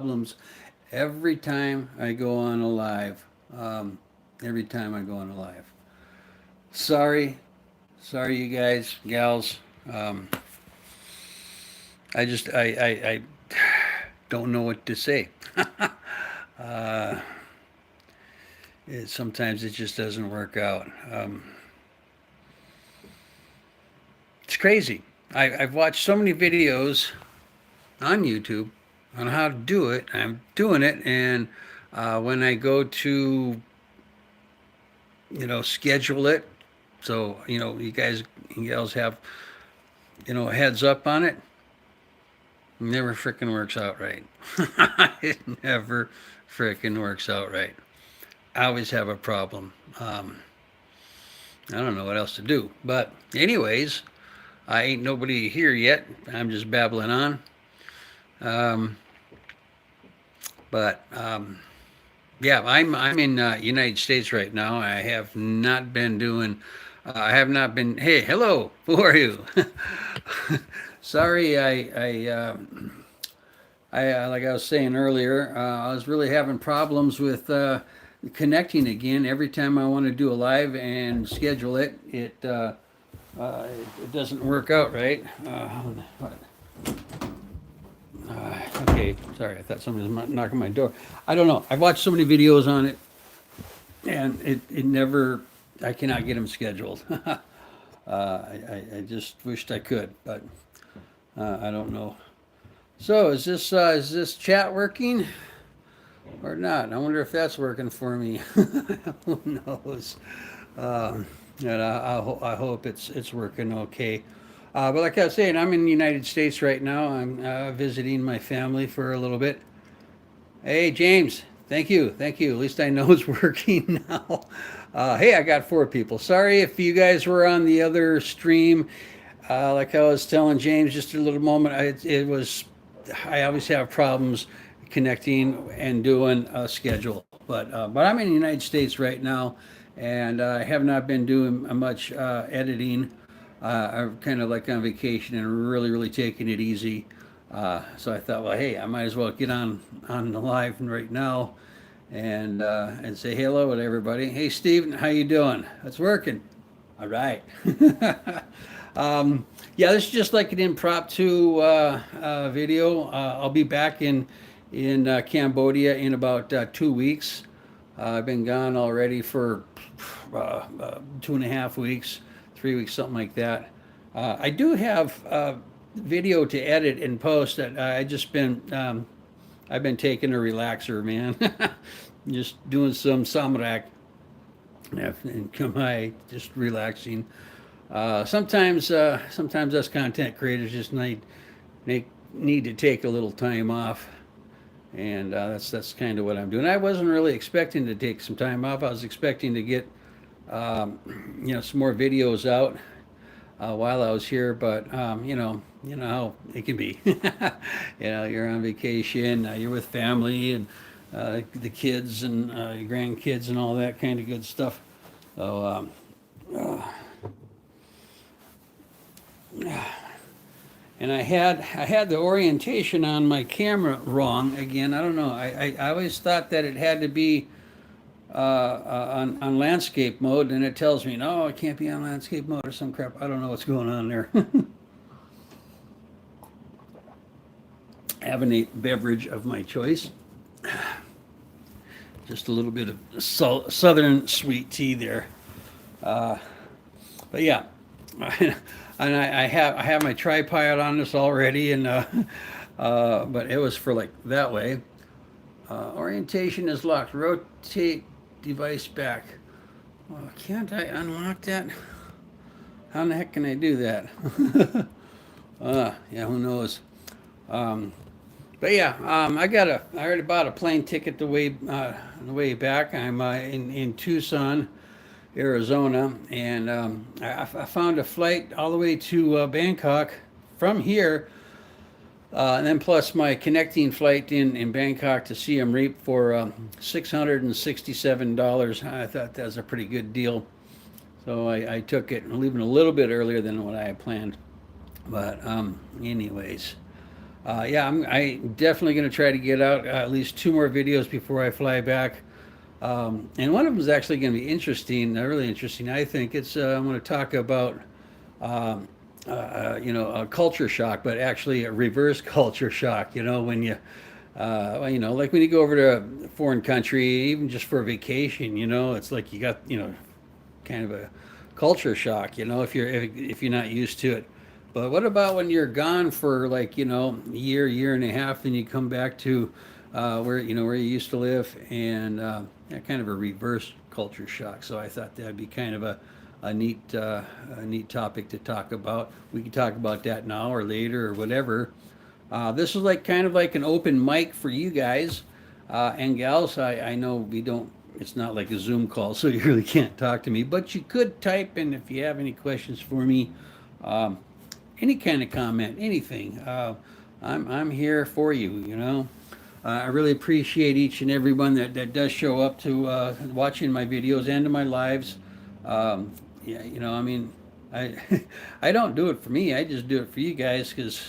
problems every time I go on a live. Um, every time I go on a live. Sorry, sorry, you guys, gals. Um, I don't know what to say. uh, Sometimes it just doesn't work out. It's crazy. I've watched so many videos on YouTube on how to do it. I'm doing it, and when I go to schedule it, so you guys and gals have a heads up on it. Never frickin' works out right. It never frickin' works out right. I always have a problem. I don't know what else to do. But anyways, I ain't nobody here yet. I'm just babbling on. Um, but yeah, I'm in United States right now. I have not been doing. I have not been. Hey, hello. Who are you? Sorry, like I was saying earlier, I was really having problems with connecting again. Every time I want to do a live and schedule it, it doesn't work out right. Okay, sorry, I thought somebody was knocking my door. I don't know. I've watched so many videos on it, and it never. I cannot get them scheduled. I just wished I could, but I don't know. So is this chat working or not? I wonder if that's working for me. Who knows? And I hope it's working okay. But like I was saying, I'm in the United States right now. I'm visiting my family for a little bit. Hey, James, thank you. At least I know it's working now. Hey, I got four people. Sorry if you guys were on the other stream. Like I was telling James just a little moment, it was I always have problems connecting and doing a schedule. But I'm in the United States right now, and I have not been doing much editing. I'm kind of like on vacation and really taking it easy. So I thought, well, hey, I might as well get on the live right now and say hello to everybody. Hey, Steve, how you doing? It's working. All right. Yeah, this is just like an impromptu video. I'll be back in Cambodia in about 2 weeks. I've been gone already for 2.5 weeks, 3 weeks, something like that. I do have video to edit and post that I just been I've been taking a relaxer, man. Just doing some samrak and Khmer, just relaxing. Sometimes us content creators just need to take a little time off, and that's kind of what I'm doing. I wasn't really expecting to take some time off. I was expecting to get um, some more videos out while I was here, but you know how it can be. You're on vacation, you're with family and the kids and your grandkids and all that kind of good stuff. So. Uh, and I had the orientation on my camera wrong again. I don't know. I always thought that it had to be on landscape mode, and it tells me no, it can't be on landscape mode or some crap. I don't know what's going on there. Have a beverage of my choice. Just a little bit of southern sweet tea there. Uh, but yeah, and I have my tripod on this already, and but it was for like that way. Orientation is locked. Rotate device back. Well, can't I unlock that? How in the heck can I do that? Yeah, who knows? Um, but yeah, I already bought a plane ticket the way back. I'm in Tucson, Arizona, and I found a flight all the way to Bangkok from here, and then plus my connecting flight in Bangkok to Siem Reap for $667. I thought that was a pretty good deal, so I took it, leaving a little bit earlier than what I had planned. But anyways, Yeah, I definitely going to try to get out at least two more videos before I fly back. And one of them is actually going to be interesting, really interesting. I think I'm going to talk about, um, a culture shock, but actually a reverse culture shock. When well, like when you go over to a foreign country, even just for a vacation, it's like you got, kind of a culture shock, if you're not used to it. But what about when you're gone for like a year and a half, then you come back to where you used to live, and yeah, kind of a reverse culture shock. So I thought that'd be kind of a neat topic to talk about. We can talk about that now or later or whatever. This is like kind of like an open mic for you guys and gals. I know we don't. It's not like a Zoom call, so you really can't talk to me. But you could type, and if you have any questions for me, um, any kind of comment, anything, I'm here for you. I really appreciate each and every one that does show up to watching my videos and to my lives. Yeah, I mean, I I don't do it for me. I just do it for you guys because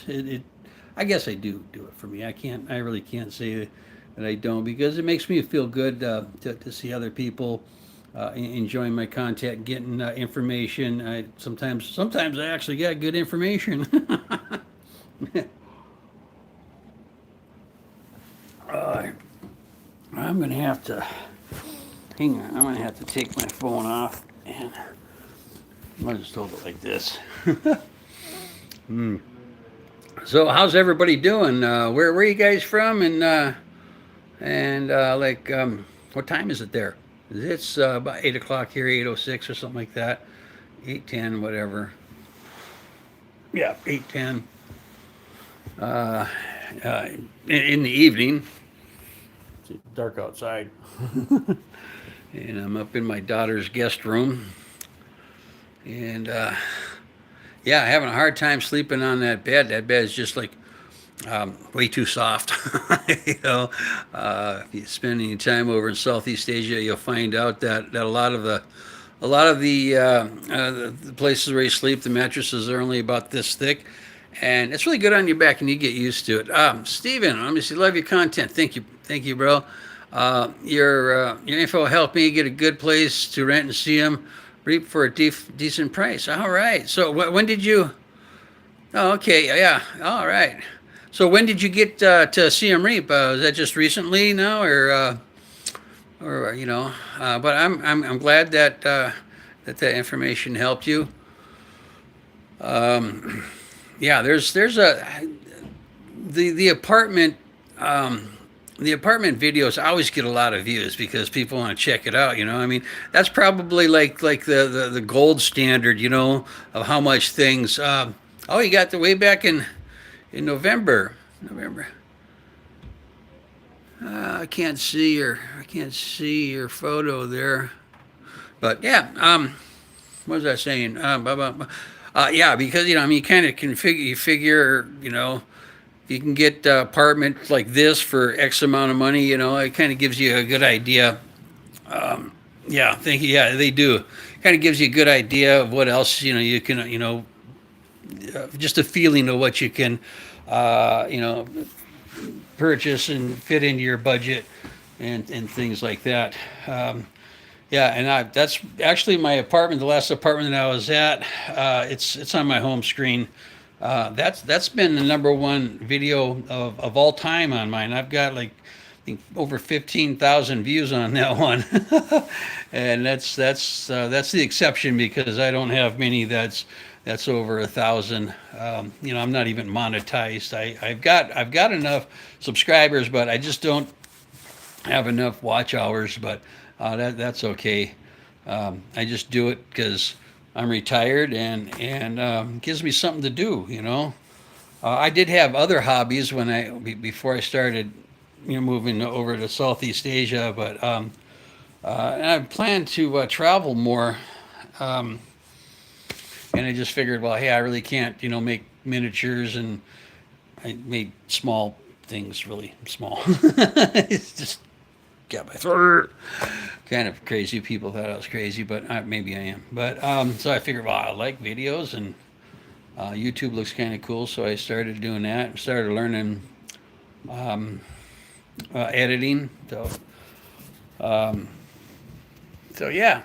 I guess I do it for me. I really can't say that I don't, because it makes me feel good to see other people enjoying my content, getting information. Sometimes I actually get good information. uh, I'm gonna have to hang on. I'm gonna have to take my phone off, and I'll just hold it like this. So how's everybody doing? Where are you guys from? And like, what time is it there? It's about 8 o'clock here, 8:06 or something like that. 8:10, whatever. Yeah, 8:10. Uh, in the evening. It's dark outside, and I'm up in my daughter's guest room, and yeah, having a hard time sleeping on that bed. That bed is just like way too soft. If you spend any time over in Southeast Asia, you'll find out that a lot of the places where you sleep, the mattresses are only about this thick, and it's really good on your back, and you get used to it. Steven, let me see. Love your content. Thank you, bro. Your info helped me get a good place to rent and see them reap for a decent price. All right. So when did you? Oh, okay. Yeah. All right. So when did you get to CM Reap? Is that just recently now, or? But I'm glad that information helped you. Um, yeah. There's a the apartment. The apartment videos always get a lot of views because people want to check it out. I mean, that's probably like the gold standard. Of how much things. Oh, you got the way back in November. November. I can't see your photo there. But yeah, what was I saying? Yeah, because I mean, you kind of you figure, if you can get apartment like this for X amount of money, it kind of gives you a good idea. Yeah, thank you. Yeah, they do. Kind of gives you a good idea of what else you can just a feeling of what you can uh, you know purchase and fit into your budget, and things like that. Yeah, and that's actually my apartment, the last apartment that I was at. It's on my home screen. That's been the number one video of all time on mine. I've got like I think over 15,000 views on that one, and that's the exception because I don't have many that's over 1,000. I'm not even monetized. I've got enough subscribers, but I just don't have enough watch hours. But that's okay. I just do it because I'm retired, and gives me something to do. I did have other hobbies before I started, moving over to Southeast Asia, but and I plan to travel more. Um, and I just figured, well, hey, I really can't, make miniatures, and I made small things really small. It's just got my throat. Kind of crazy. People thought I was crazy, but maybe I am. But so I figured, well, I like videos, and YouTube looks kind of cool, so I started doing that. Started learning editing. So yeah,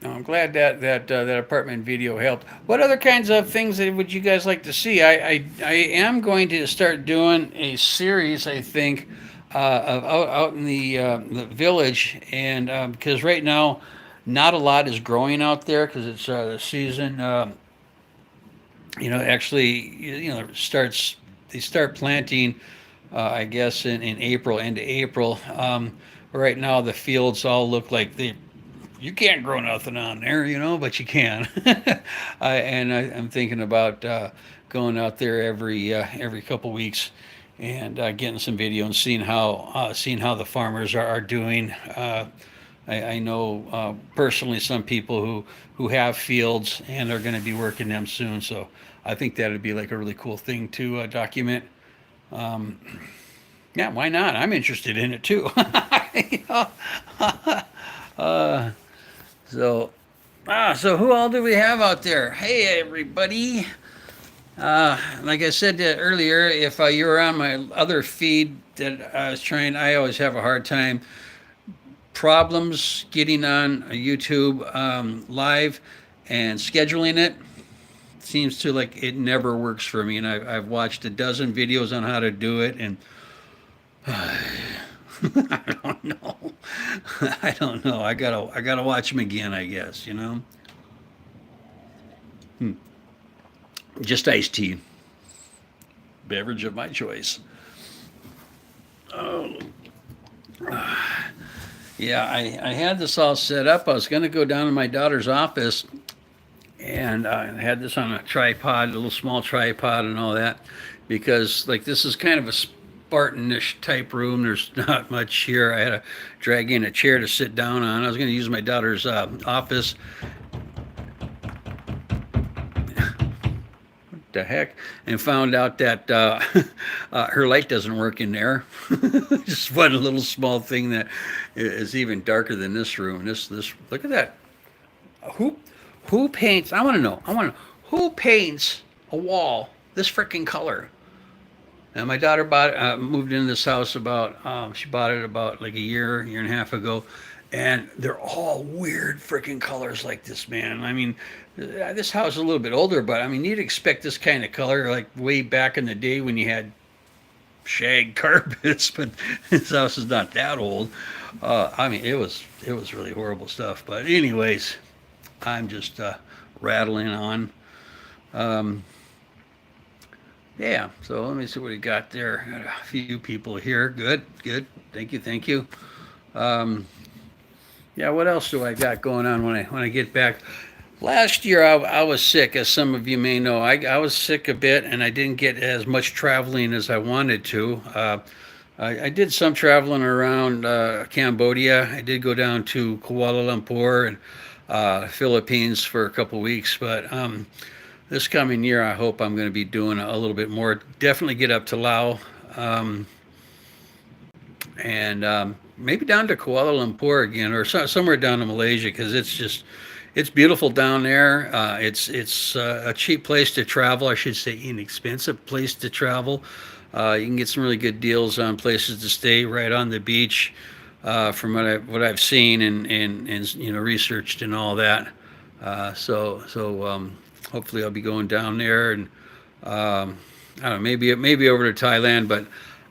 I'm glad that apartment video helped. What other kinds of things would you guys like to see? I am going to start doing a series, I think, of out in the village, and because right now, not a lot is growing out there because it's the season. Actually, starts they start planting, I guess in April, into April. Right now, the fields all look like they you can't grow nothing on there, but you can. I'm thinking about going out there every couple weeks and getting some video and seeing how the farmers are doing. I know personally some people who have fields and are going to be working them soon, so I think that would be like a really cool thing to document. Um, yeah, why not? I'm interested in it too. You know? uh, so, so who all do we have out there? Hey, everybody. Like I said earlier, if you were on my other feed that I was trying, I always have a hard time problems getting on YouTube live and scheduling it. Seems to like it never works for me, and I've watched a dozen videos on how to do it, and I don't know. I don't know. I gotta watch them again, I guess. Just iced tea, beverage of my choice. Oh, yeah. I had this all set up. I was gonna go down to my daughter's office, and I had this on a tripod, a little small tripod, and all that, because like this is kind of a Spartanish type room. There's not much here. I had to drag in a chair to sit down on. I was going to use my daughter's office. The heck, and found out that her light doesn't work in there. Just one little small thing that is even darker than this room. This look at that. Who who paints? I want to know. I want to know who paints a wall this freaking color. And my daughter moved into this house she bought it about like a year and a half ago, and they're all weird freaking colors like this, man. I mean, this house is a little bit older, but I mean, you'd expect this kind of color like way back in the day when you had shag carpets, but this house is not that old. I mean, it was really horrible stuff. But anyways, I'm just rattling on. Um, Yeah, so let me see what we got there. Got a few people here. Good, good. Thank you, thank you. Um, yeah, what else do I got going on when I get back? Last year I was sick, as some of you may know. I was sick a bit, and I didn't get as much traveling as I wanted to. I did some traveling around Cambodia. I did go down to Kuala Lumpur and Philippines for a couple weeks, but this coming year, I hope I'm going to be doing a little bit more. Definitely get up to Laos, um, and maybe down to Kuala Lumpur again, or somewhere down to Malaysia, because it's beautiful down there. It's a cheap place to travel. I should say inexpensive place to travel. You can get some really good deals on places to stay right on the beach, from what I've seen and researched and all that. Hopefully I'll be going down there, and I don't know, maybe over to Thailand. But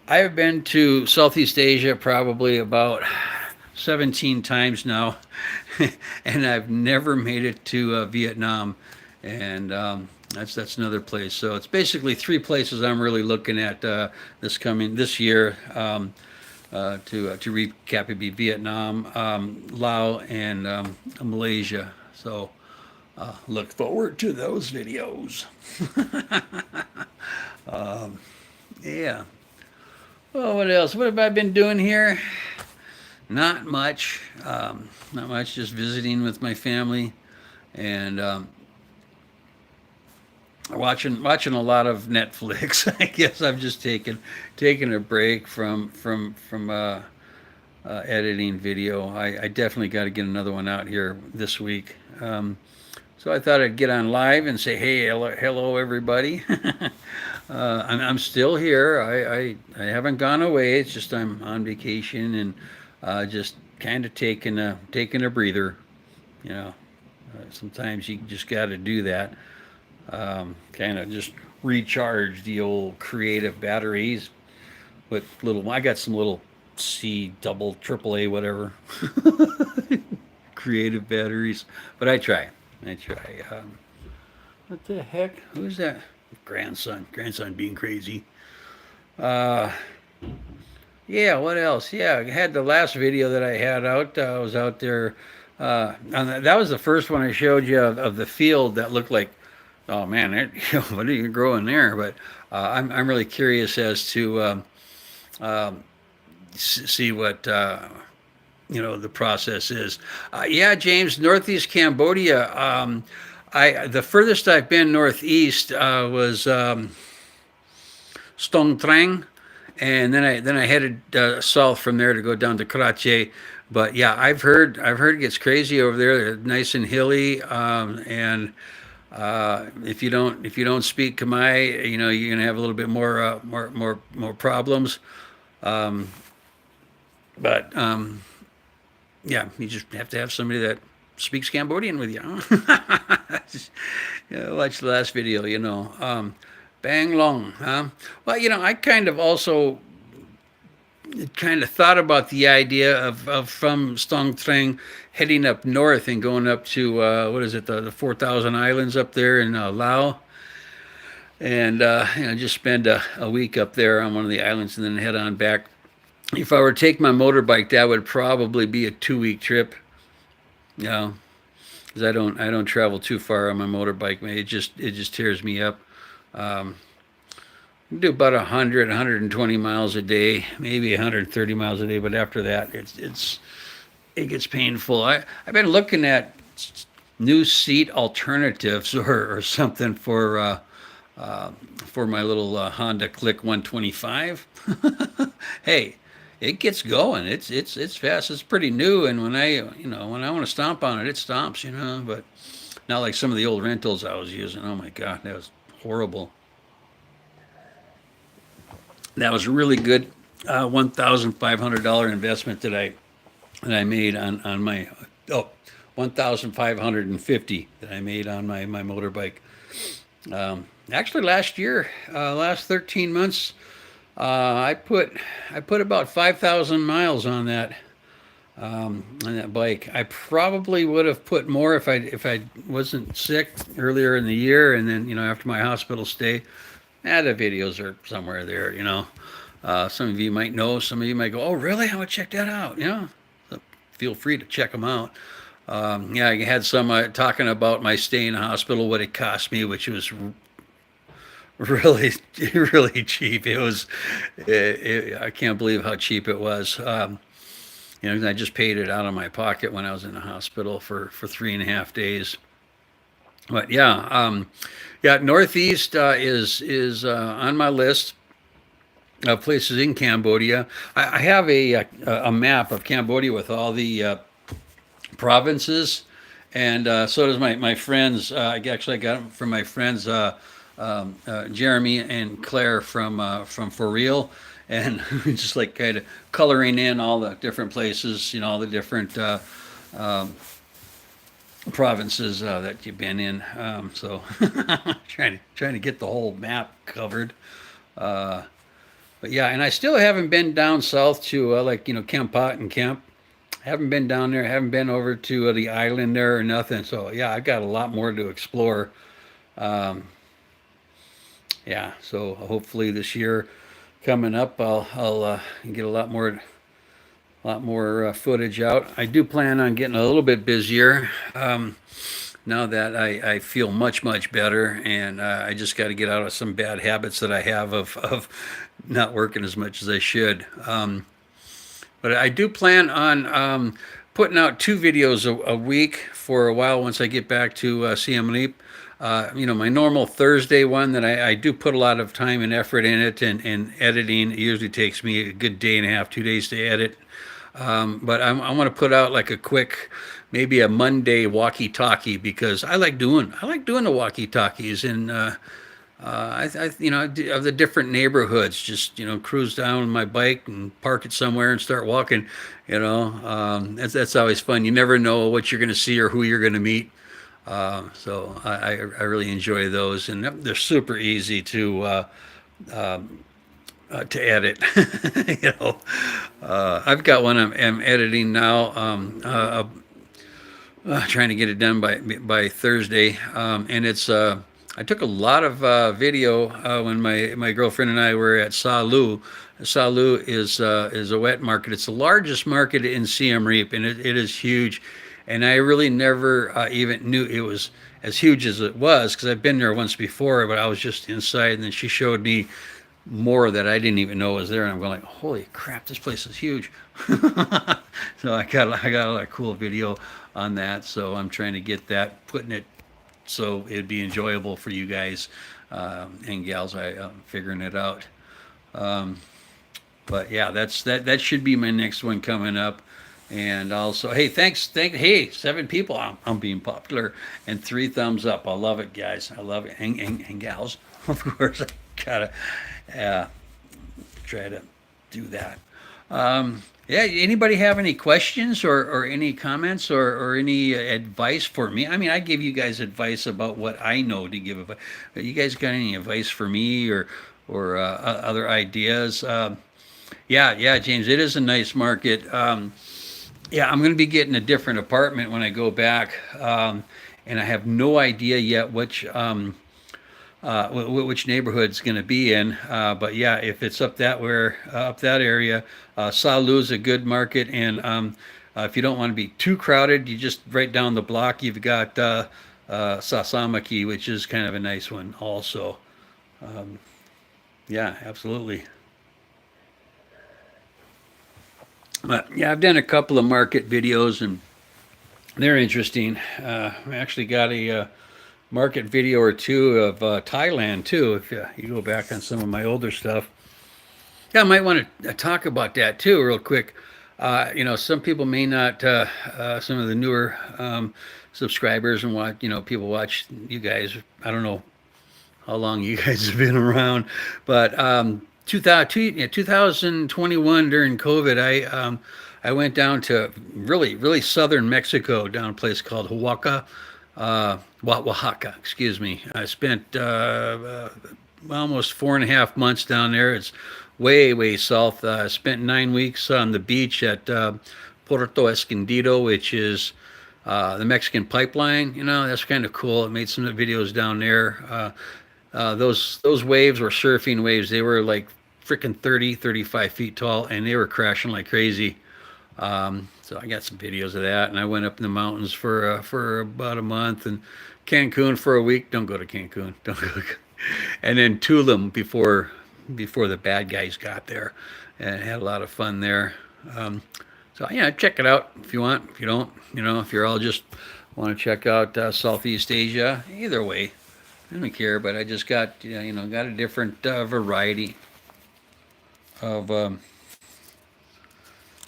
I've been to Southeast Asia probably about 17 times now, and I've never made it to Vietnam, and that's another place. So it's basically three places I'm really looking at this year. To recap, it'd be Vietnam, Laos, and Malaysia. So look forward to those videos. Yeah. Well, what else? What have I been doing here? Not much. Not much. Just visiting with my family, and watching a lot of Netflix. I guess I'm just taking a break from editing video. I definitely got to get another one out here this week. So I thought I'd get on live and say, hey, hello everybody. I'm still here. I haven't gone away. It's just I'm on vacation and just kind of taking a breather. You know, sometimes you just got to do that. Kind of just recharge the old creative batteries with little. I got some little C double triple A whatever creative batteries, but I try. I try. What the heck? Who's that? Grandson. Grandson being crazy. Uh, yeah. What else? Yeah, I had the last video that I had out. I was out there. That was the first one I showed you of the field that looked like, oh man, what are you growing there? But I'm really curious as to see what the process is. Yeah, James, Northeast Cambodia. The furthest I've been northeast was Stong Trang, and then I headed south from there to go down to Karachi. But yeah, I've heard it gets crazy over there. Nice and hilly, and if you don't speak Khmer, you're gonna have a little bit more problems. Um, but yeah, you just have to have somebody that speaks Cambodian with you. Just, watch the last video, Bang Long, huh? Well, I kind of thought about the idea of from Stong Trang heading up north and going up to what is it, the 4,000 islands up there in Laos, and just spend a week up there on one of the islands and then head on back. If I were to take my motorbike, that would probably be a 2-week trip. You know, because I don't travel too far on my motorbike. Man, it just tears me up. Um, I do about 100, 120 miles a day, maybe 130 miles a day, but after that, it gets painful. I've been looking at new seat alternatives or something for my little Honda Click 125. Hey, it gets going. It's fast. It's pretty new, and when I want to stomp on it, it stomps. But not like some of the old rentals I was using. Oh my God, that was horrible. That was a really good $1,500 investment that I made on my 1,550 that I made on my motorbike. Actually, last year, last 13 months, I put about 5,000 miles on that bike. I probably would have put more if I wasn't sick earlier in the year, and then after my hospital stay. The videos are somewhere there. Some of you might know, some of you might go, "Oh, really? I would check that out." So feel free to check them out. Yeah, I had some talking about my stay in the hospital, what it cost me, which was really, really cheap. I can't believe how cheap it was. I just paid it out of my pocket when I was in the hospital for 3.5 days. But yeah, yeah, Northeast is on my list of places in Cambodia. I have a map of Cambodia with all the provinces, and so does my friends. I got them from my friends Jeremy and Claire from For Real, and just like kind of coloring in all the different places, all the different provinces that you've been in. So trying to get the whole map covered. But yeah, and I still haven't been down south to Kampot and Kemp. Haven't been down there. Haven't been over to the island there or nothing. So yeah, I've got a lot more to explore. Um, yeah, so hopefully this year coming up, I'll get a lot more footage out. I do plan on getting a little bit busier now that I feel much better, and I just got to get out of some bad habits that I have of not working as much as I should. But I do plan on putting out 2 videos a week for a while once I get back to Siem Reap. My normal Thursday one that I do put a lot of time and effort in it, and editing. It usually takes me a good day and a half, 2 days to edit. But I want to put out like a quick, maybe a Monday walkie-talkie because I like doing the walkie-talkies and of the different neighborhoods, just cruise down my bike and park it somewhere and start walking. That's always fun. You never know what you're going to see or who you're going to meet. So I really enjoy those, and they're super easy to edit. you know, I've got one I'm editing now. Trying to get it done by Thursday, and it's. I took a lot of video when my girlfriend and I were at Salu. Salu is a wet market. It's the largest market in Siem Reap, and it is huge. And I really never even knew it was as huge as it was because I've been there once before, but I was just inside, and then she showed me more that I didn't even know was there, and I'm going like, holy crap, this place is huge. So I got a lot of cool video on that. So I'm trying to get that, putting it so it'd be enjoyable for you guys and gals. I'm figuring it out. Um, but yeah, that should be my next one coming up. And also, hey, hey, 7 people. I'm being popular, and 3 thumbs up. I love it, guys. I love it, and gals, of course. I gotta uh, try to do that. Yeah, anybody have any questions or any comments or any advice for me? I mean, I give you guys advice about what I know to give advice. But you guys got any advice for me or other ideas? Yeah, James, it is a nice market. Yeah, I'm going to be getting a different apartment when I go back, and I have no idea yet which neighborhood it's going to be in. But yeah, if it's up that area, Salu is a good market, and if you don't want to be too crowded, you just right down the block you've got Sasamaki, which is kind of a nice one also. Yeah, absolutely. But yeah, I've done a couple of market videos, and they're interesting. I actually got a market video or two of Thailand too. If you go back on some of my older stuff, yeah, I might want to talk about that too, real quick. Some people may not. Some of the newer subscribers and people watch you guys. I don't know how long you guys have been around, but 2021 during COVID, I went down to really southern Mexico, down a place called Oaxaca. Excuse me. I spent almost 4.5 months down there. It's way south. I spent 9 weeks on the beach at Puerto Escondido, which is the Mexican pipeline. That's kind of cool. I made some videos down there. Those waves were surfing waves. They were like freaking 30, 35 feet tall, and they were crashing like crazy. So I got some videos of that, and I went up in the mountains for about a month, and Cancun for a week. Don't go to Cancun. Don't go. And then Tulum before the bad guys got there, and had a lot of fun there. So yeah, check it out if you want. If you don't, if you're all just want to check out Southeast Asia, either way, I don't care. But I just got got a different variety of.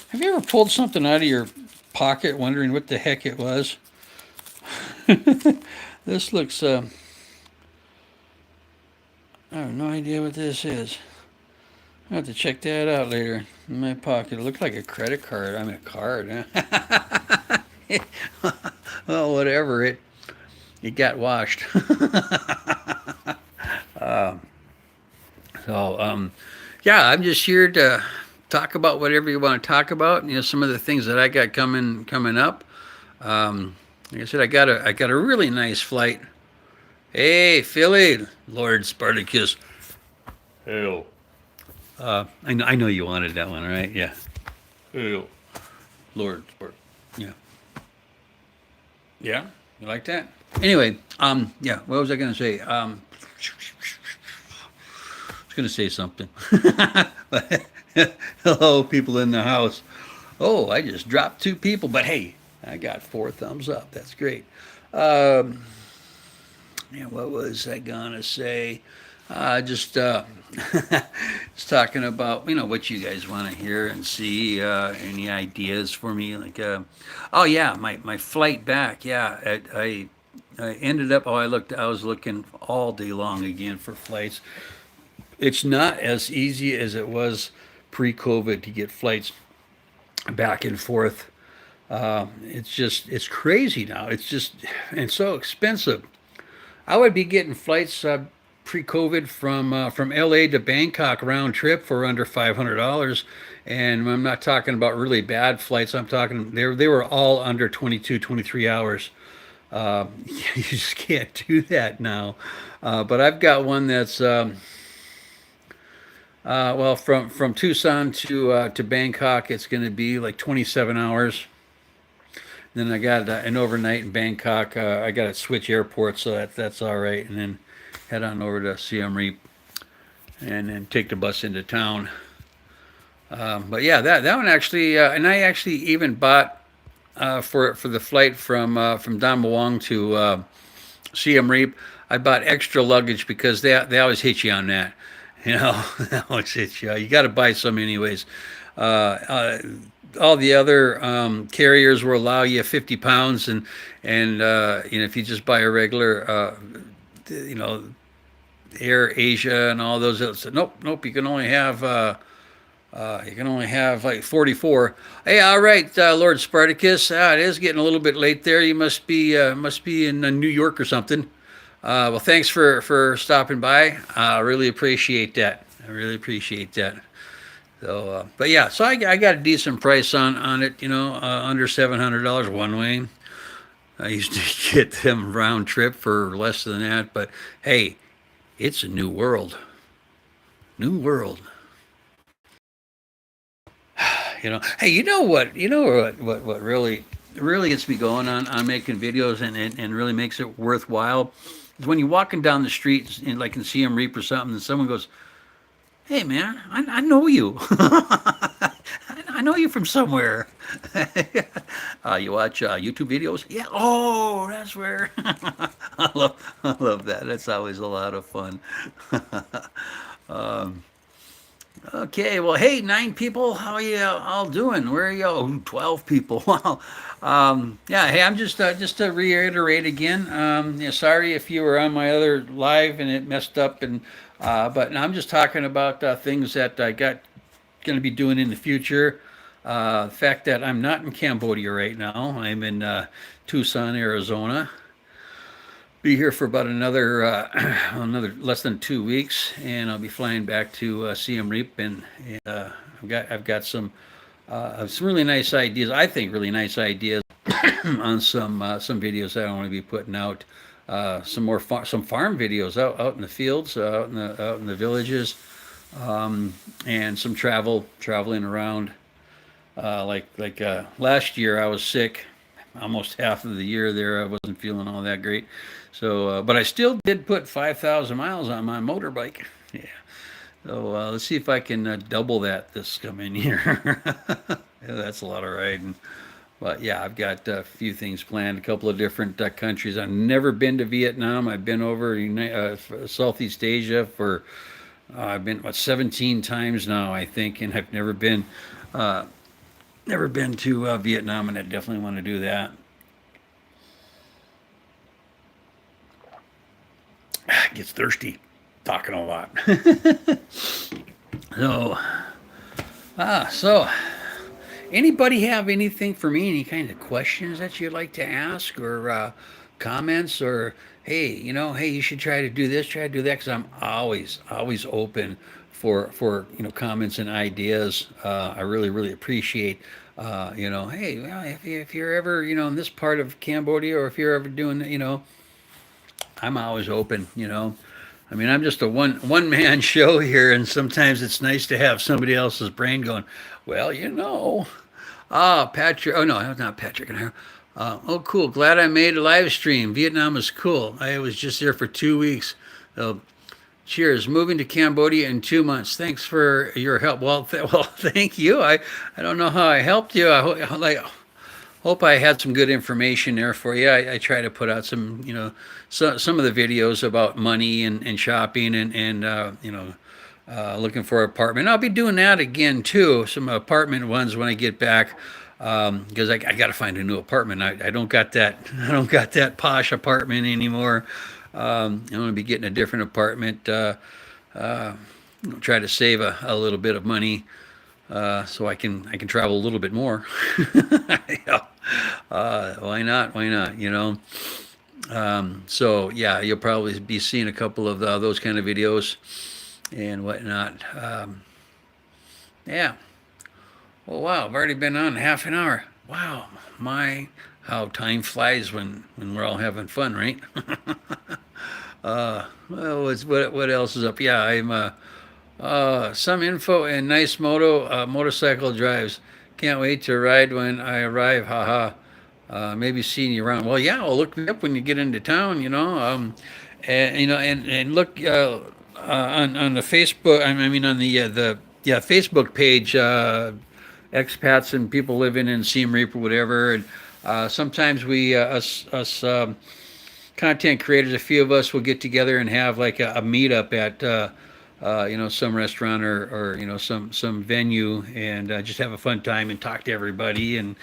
Have you ever pulled something out of your pocket wondering what the heck it was? This looks. I have no idea what this is. I have to check that out later in my pocket. It looked like a credit card. I mean, a card. Well, whatever. It got washed. um, so, yeah, I'm just here to talk about whatever you want to talk about. Some of the things that I got coming up. Like I said, I got a really nice flight. Hey, Philly, Lord Spartacus. Hail. I know you wanted that one, right? Yeah. Hail, Lord Spartacus. Yeah. Yeah. You like that? Anyway, yeah. What was I going to say? I was going to say something. But hello, people in the house. Oh, I just dropped 2 people, but hey, I got 4 thumbs up. That's great. Yeah, what was I gonna say? Just just talking about what you guys want to hear and see. Any ideas for me? Like, oh yeah, my flight back. Yeah, I ended up. Oh, I looked. I was looking all day long again for flights. It's not as easy as it was pre-COVID to get flights back and forth. It's crazy now. It's just and so expensive. I would be getting flights pre-COVID from LA to Bangkok round trip for under $500, and I'm not talking about really bad flights. I'm talking they were all under 22, 23 hours. You just can't do that now. But I've got one that's well from Tucson to Bangkok. It's going to be like 27 hours. Then I got an overnight in Bangkok. I got to switch airports, so that's all right. And then head on over to Siem Reap, and then take the bus into town. But yeah, that one actually, and I actually even bought for the flight from Don Muang to Siem Reap. I bought extra luggage because they always hit you on that. You know, they always hit you. You got to buy some anyways. Uh, uh, all the other carriers will allow you 50 pounds, and if you just buy a regular, you know, Air Asia and all those, said, nope, you can only have like 44. Hey, all right, Lord Spartacus, it is getting a little bit late there. You must be in New York or something. Well, thanks for stopping by. I really appreciate that. I really appreciate that. So, but yeah, so I got a decent price on it. Under $700 one way. I used to get them round trip for less than that. But hey, it's a new world. New world. Hey, you know what? What really gets me going on making videos and really makes it worthwhile is when you're walking down the street in like in Siem Reap or something, and someone goes, "Hey, man, I know you. I know you from somewhere." You watch YouTube videos? Yeah. Oh, that's where. I love that. That's always a lot of fun. Okay, well, hey, 9 people, how you all doing? Where are you? Oh, 12 people. Wow. Yeah, hey, I'm just to reiterate again. Yeah, sorry if you were on my other live and it messed up, but I'm just talking about things that I got going to be doing in the future. The fact that I'm not in Cambodia right now. I'm in Tucson, Arizona. Be here for about another less than 2 weeks, and I'll be flying back to Siem Reap, and I've got some really nice ideas. I think really nice ideas on some videos that I want to be putting out. Some farm videos out in the fields, out in the villages, and some traveling around. Like last year, I was sick. Almost half of the year there, I wasn't feeling all that great. So, but I still did put 5,000 miles on my motorbike. Yeah. So let's see if I can double that this coming year. Yeah, that's a lot of riding. But yeah, I've got a few things planned. A couple of different countries. I've never been to Vietnam. I've been over Southeast Asia for I've been 17 times now, I think, and I've uh, never been to Vietnam, and I definitely want to do that. It gets thirsty talking a lot. So, so anybody have anything for me? Any kind of questions that you'd like to ask, or comments, or hey, you should try to do this, try to do that, because I'm always open for comments and ideas. I really appreciate. Hey, well, if you're ever in this part of Cambodia, or if you're ever doing I'm always open. I mean, I'm just a one man show here, and sometimes it's nice to have somebody else's brain going. Well, Patrick. Oh no, not Patrick and her. Oh, cool. Glad I made a live stream. Vietnam is cool. I was just there for 2 weeks. So, cheers. Moving to Cambodia in 2 months. Thanks for your help. Well, thank you. I don't know how I helped you. Hope I had some good information there for you. I try to put out some, some of the videos about money and shopping and looking for an apartment. I'll be doing that again too. Some apartment ones when I get back, because I got to find a new apartment. I don't got that. I don't got that posh apartment anymore. I'm going to be getting a different apartment. Try to save a little bit of money so I can travel a little bit more. Yeah. Why not? Why not? So yeah, you'll probably be seeing a couple of those kind of videos and whatnot. Yeah. Oh wow, I've already been on half an hour. Wow, my how time flies when we're all having fun, right? Well, what else is up? Yeah, I'm some info and nice motorcycle drives. Can't wait to ride when I arrive. Haha. Maybe seeing you around. Well, yeah, well, look me up when you get into town. And look on the Facebook. I mean, on the Facebook page. Expats and people living in Siem Reap or whatever. And sometimes us content creators, a few of us will get together and have like a meetup at some restaurant or some venue and just have a fun time and talk to everybody. And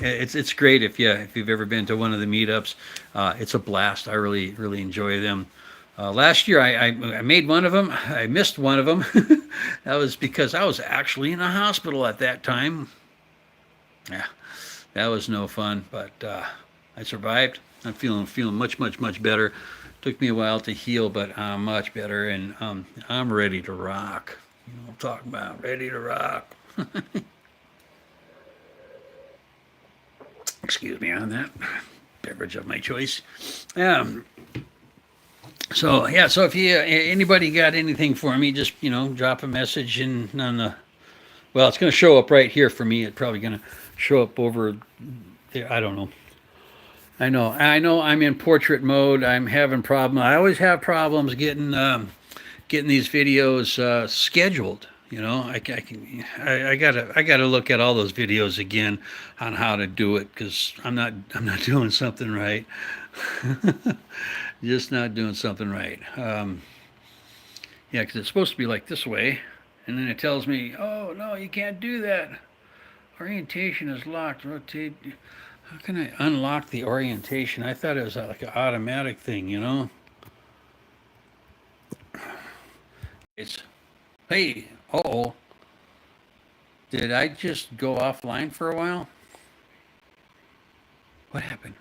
it's great if you've ever been to one of the meetups. It's a blast. I really enjoy them. Last year I made one of them. I missed one of them. That was because I was actually in a hospital at that time. Yeah, that was no fun, but I survived. I'm feeling much better. Took me a while to heal, but I'm much better, and I'm ready to rock. You know what I'm talking about? Ready to rock. Excuse me on that. Beverage of my choice. Um, so yeah, so if you anybody got anything for me, just drop a message in on the. Well, it's going to show up right here for me. It's probably going to show up over there. I don't know. I know. I'm in portrait mode. I'm having problem. I always have problems getting these videos scheduled. I gotta look at all those videos again on how to do it because I'm not doing something right. Just not doing something right. Yeah, because it's supposed to be like this way, and then it tells me, oh no, you can't do that. Orientation is locked. Rotate. How can I unlock the orientation? I thought it was like an automatic thing. It's, hey, oh, did I just go offline for a while? What happened?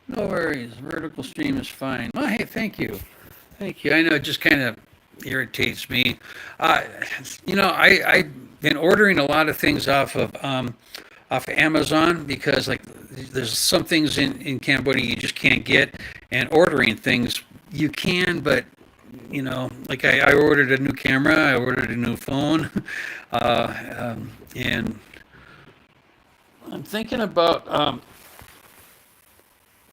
No worries. Vertical stream is fine. Oh, hey, thank you. Thank you. I know it just kind of irritates me. Uh, I've been ordering a lot of things off of Amazon because like there's some things in Cambodia you just can't get, and ordering things you can, but like I ordered a new camera, I ordered a new phone, and I'm thinking about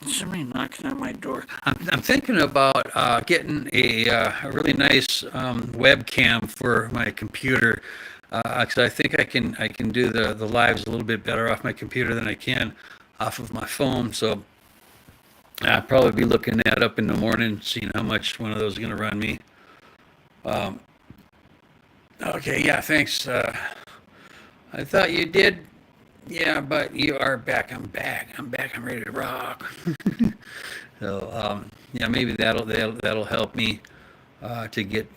somebody knocking on my door. I'm thinking about getting a really nice webcam for my computer because I think I can do the lives a little bit better off my computer than I can off of my phone. So I'll probably be looking that up in the morning, seeing how much one of those is going to run me. Um, okay, yeah, thanks. I thought you did. Yeah, but you are back. I'm back. I'm back. I'm ready to rock. So yeah, maybe that'll help me to get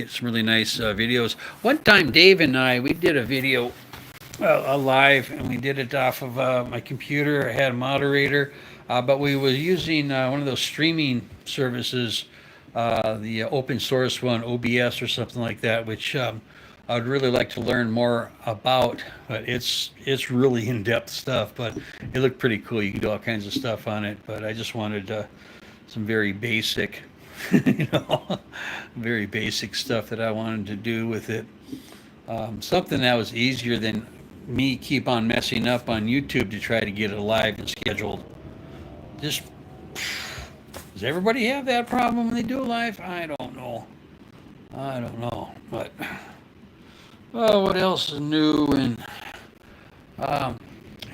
some really nice videos. One time, Dave and I we did a video live, and we did it off of my computer. I had a moderator, but we were using one of those streaming services, the open source one, OBS or something like that, which I would really like to learn more about. But it's really in-depth stuff, but it looked pretty cool. You can do all kinds of stuff on it, but I just wanted some very basic, you know, very basic stuff that I wanted to do with it. Something that was easier than me keep on messing up on YouTube to try to get it live and scheduled. Just does everybody have that problem when they do it live? I don't know. I don't know. But well, what else is new? And um,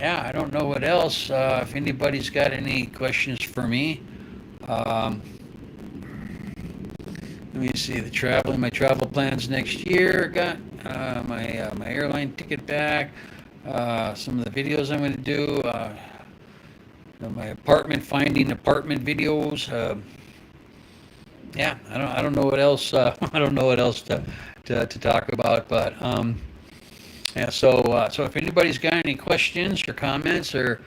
Yeah, I don't know what else. If anybody's got any questions for me, um, let me see the traveling, my travel plans next year. Got my airline ticket back. Some of the videos I'm going to do. My apartment finding apartment videos. Yeah, I don't know what else. I don't know what else to talk about. But yeah. So if anybody's got any questions or comments or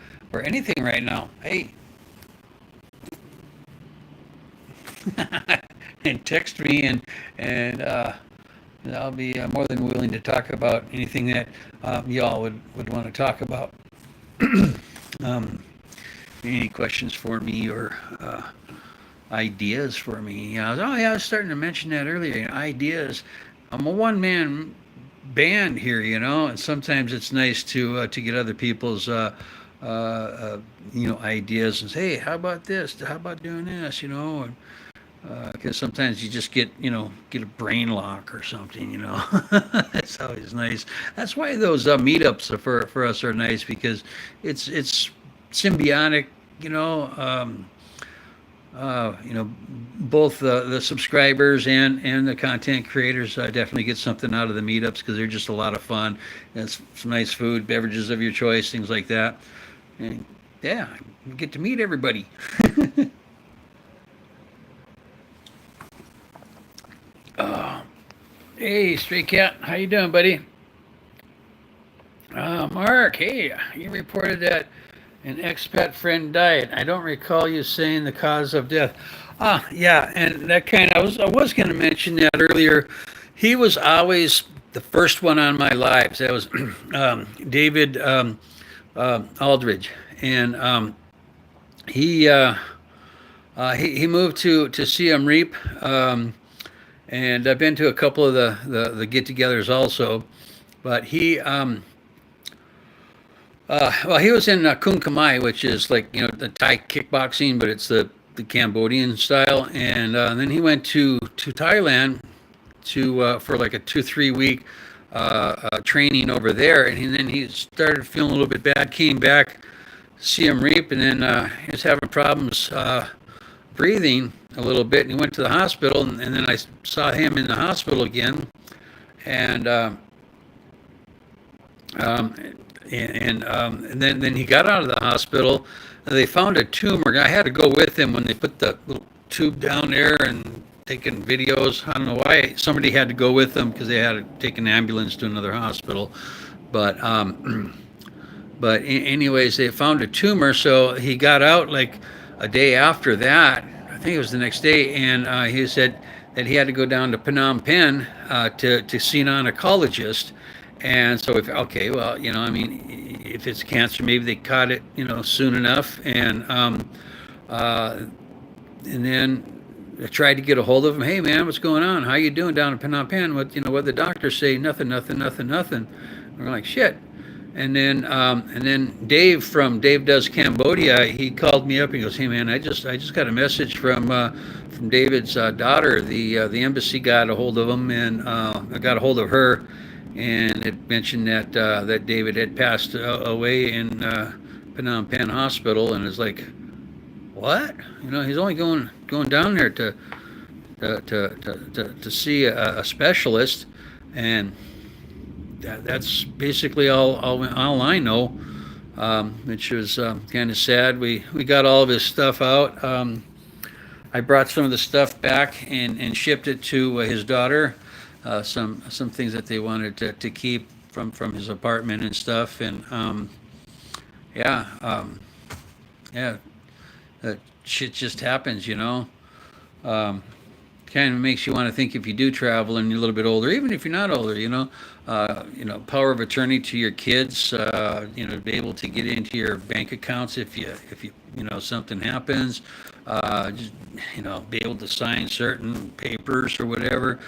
anything right now, hey, and text me and I'll be more than willing to talk about anything that y'all would want to talk about. Um, any questions for me or ideas for me? Oh yeah, I was starting to mention that earlier. Ideas. I'm a one man band here, and sometimes it's nice to get other people's ideas and say, hey, how about this? How about doing this? And because sometimes you just get a brain lock or something. It's always nice. That's why those meetups for us are nice because it's symbiotic. You know, um, both the subscribers and the content creators definitely get something out of the meetups because they're just a lot of fun. And it's some nice food, beverages of your choice, things like that. And yeah, you get to meet everybody. Hey, Stray Cat, how you doing, buddy? Mark, hey, you reported that an expat friend died. I don't recall you saying the cause of death. Yeah, and that I was going to mention that earlier. He was always the first one on my lives. That was David Aldridge, and he moved to Siem Reap, and I've been to a couple of the get-togethers also. But well, he was in Kung Kamai, which is like the Thai kickboxing, but it's the Cambodian style. And then he went to Thailand for like a 2 3 week training over there, and then he started feeling a little bit bad. Came back, Siem Reap, and then he was having problems breathing a little bit, and he went to the hospital, and then I saw him in the hospital again, and. Um, and then he got out of the hospital. And they found a tumor. I had to go with him when they put the little tube down there and taking videos. I don't know why somebody had to go with them because they had to take an ambulance to another hospital. But anyways, they found a tumor, so he got out like a day after that. I think it was the next day, and he said that he had to go down to Phnom Penh to see an oncologist. And so, okay, well, I mean, if it's cancer, maybe they caught it, soon enough. And then I tried to get a hold of him. Hey, man, what's going on? How you doing down in Phnom Penh? What the doctors say? Nothing, nothing, nothing, nothing. We're like, shit. And then Dave Does Cambodia, he called me up. He goes, hey, man, I just got a message from David's daughter. The embassy got a hold of him, and I got a hold of her. And it mentioned that David had passed away in Phnom Penh Hospital, and it's like, what? He's only going down there to see a specialist, and that's basically all I know, which was kind of sad. We got all of his stuff out. I brought some of the stuff back and shipped it to his daughter. Some things that they wanted to keep from his apartment and stuff, and yeah, yeah, shit just happens. Kind of makes you want to think if you do travel and you're a little bit older, even if you're not older, power of attorney to your kids, to be able to get into your bank accounts if you something happens, just be able to sign certain papers or whatever.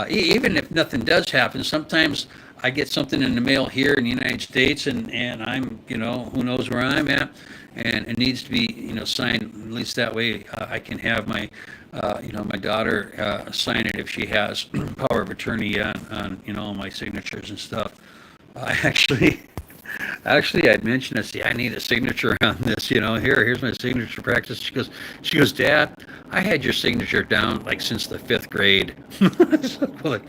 Even if nothing does happen, sometimes I get something in the mail here in the United States, and I'm, who knows where I'm at, and it needs to be, signed. At least that way, I can have my daughter sign it if she has power of attorney on all my signatures and stuff. I actually, Actually, I'd mentioned, I see, I need a signature on this. Here's my signature practice. She goes, Dad, I had your signature down like since the fifth grade. So, like,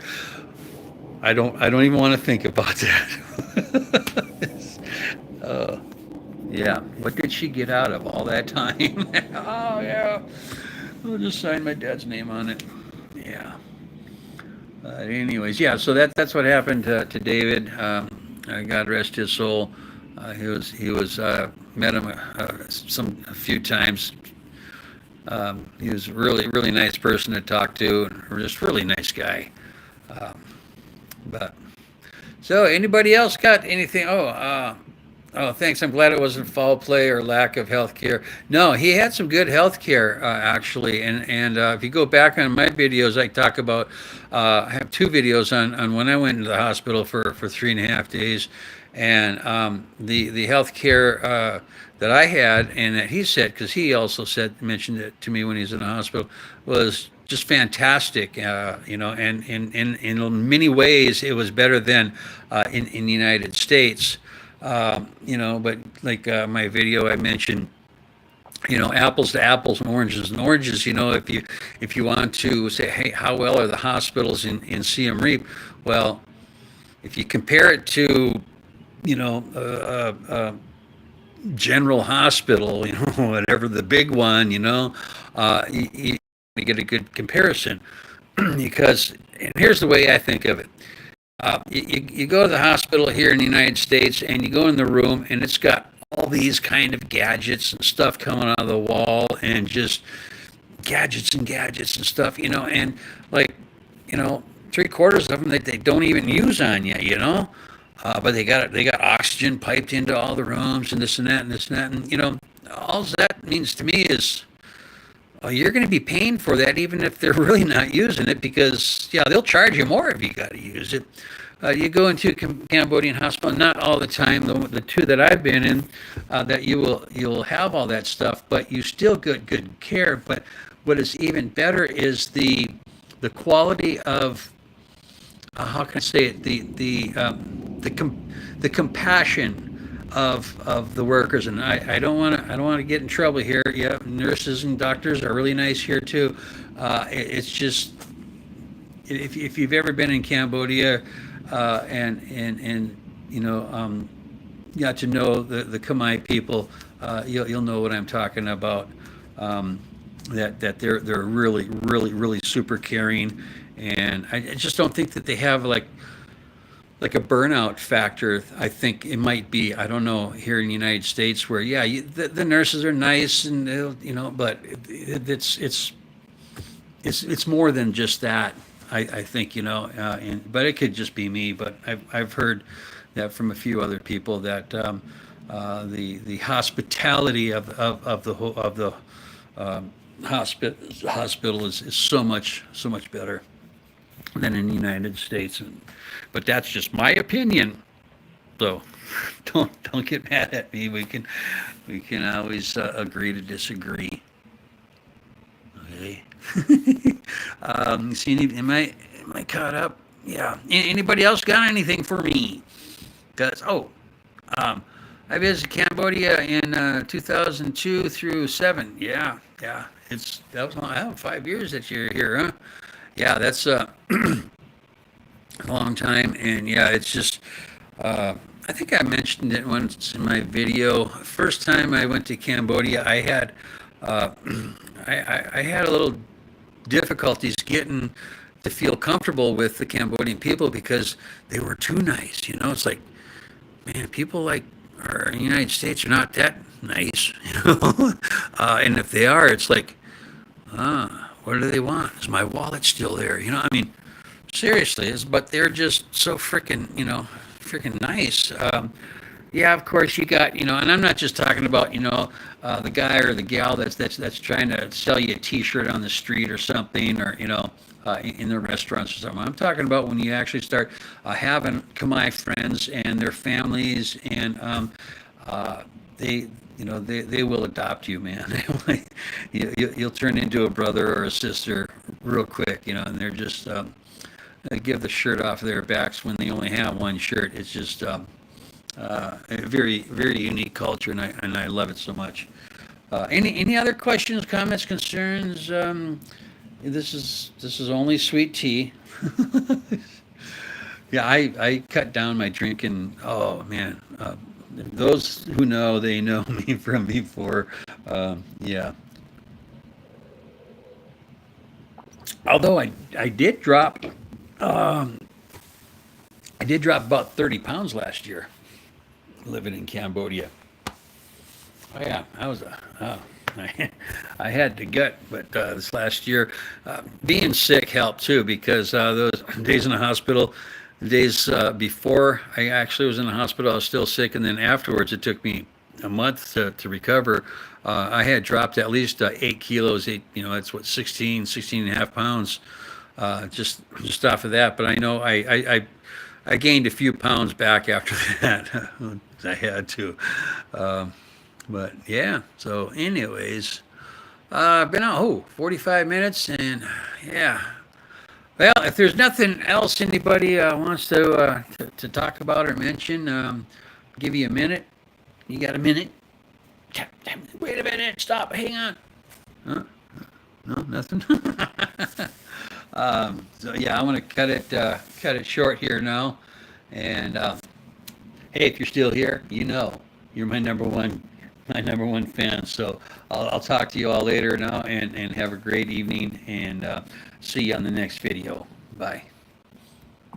I don't even want to think about that. uh, yeah. What did she get out of all that time? Oh yeah. I'll just sign my dad's name on it. Yeah. Anyways, yeah. So that's what happened to David. God rest his soul. He was met him a few times. He was a really nice person to talk to, and just really nice guy. Um, but so, anybody else got anything? Oh, thanks. I'm glad it wasn't foul play or lack of health care. No, he had some good health care, actually. And if you go back on my videos, I talk about, I have two videos on when I went into the hospital for 3.5 days. And the health care that I had and that he said, because he also mentioned it to me when he was in the hospital, was just fantastic, and in many ways it was better than in the United States. But like my video, I mentioned, apples to apples and oranges and oranges. If you want to say, hey, how well are the hospitals in Siem Reap? Well, if you compare it to, General Hospital, whatever the big one, you get a good comparison because, and here's the way I think of it. You go to the hospital here in the United States and you go in the room and it's got all these kind of gadgets and stuff coming out of the wall and just gadgets and stuff, and like, 3/4 of them they don't even use on you. But they got oxygen piped into all the rooms and this and that and this and that, and all that means to me is, you're going to be paying for that even if they're really not using it, because yeah, they'll charge you more if you got to use it. You go into a Cambodian hospital, not all the time. The two that I've been in, that you'll have all that stuff, but you still get good care. But what is even better is the quality of, how can I say it, the compassion of the workers. And I don't want to get in trouble here. Yeah, nurses and doctors are really nice here too. It's just, if you've ever been in Cambodia, and got to know the Khmer people, you'll know what I'm talking about. That they're really super caring, and I just don't think that they have like a burnout factor. I think it might be, I don't know, here in the United States where, yeah, the nurses are nice and but it's more than just that. I think, but it could just be me. But I've heard that from a few other people that the hospitality of the hospital is so much better than in the United States. But that's just my opinion. So don't get mad at me. We can always agree to disagree. Okay. See, am I caught up? Yeah. Anybody else got anything for me? Cause I visited Cambodia in 2002 through 7. Yeah, yeah. That was long. 5 years that you're here, huh? Yeah, that's a long time, and yeah, it's just. I think I mentioned it once in my video. First time I went to Cambodia, I had uh, I had a little difficulties getting to feel comfortable with the Cambodian people because they were too nice. It's like, man, people like are in the United States are not that nice. And if they are, it's like, what do they want? Is my wallet still there? I mean, seriously, but they're just so freaking nice. Yeah, of course you got, and I'm not just talking about, the guy or the gal that's trying to sell you a T-shirt on the street or something, or in the restaurants or something. I'm talking about when you actually start having Khmer friends and their families, and they will adopt you, man. You'll turn into a brother or a sister real quick, and they're just give the shirt off their backs when they only have one shirt. It's just A very, very unique culture, and I love it so much. Any other questions, comments, concerns? This is only sweet tea. Yeah, I cut down my drinking. Oh man, those who know, they know me from before. Yeah. Although I did drop I did drop about 30 pounds last year living in Cambodia. Oh yeah, I was I had the gut, but this last year, being sick helped too because those days in the hospital, the days before I actually was in the hospital, I was still sick, and then afterwards, it took me a month to recover. I had dropped at least 8 kilos. That's what 16 and a half pounds, just off of that. But I know I gained a few pounds back after that. I had to. Um, but yeah, so anyways, been out, 45 minutes, and yeah. Well, if there's nothing else anybody wants to talk about or mention, give you a minute. You got a minute? Wait a minute, stop, hang on. Huh? No, nothing. So yeah, I'm gonna cut it short here now. And hey, if you're still here, you're my number one fan. So I'll talk to you all later now, and have a great evening, and see you on the next video. Bye.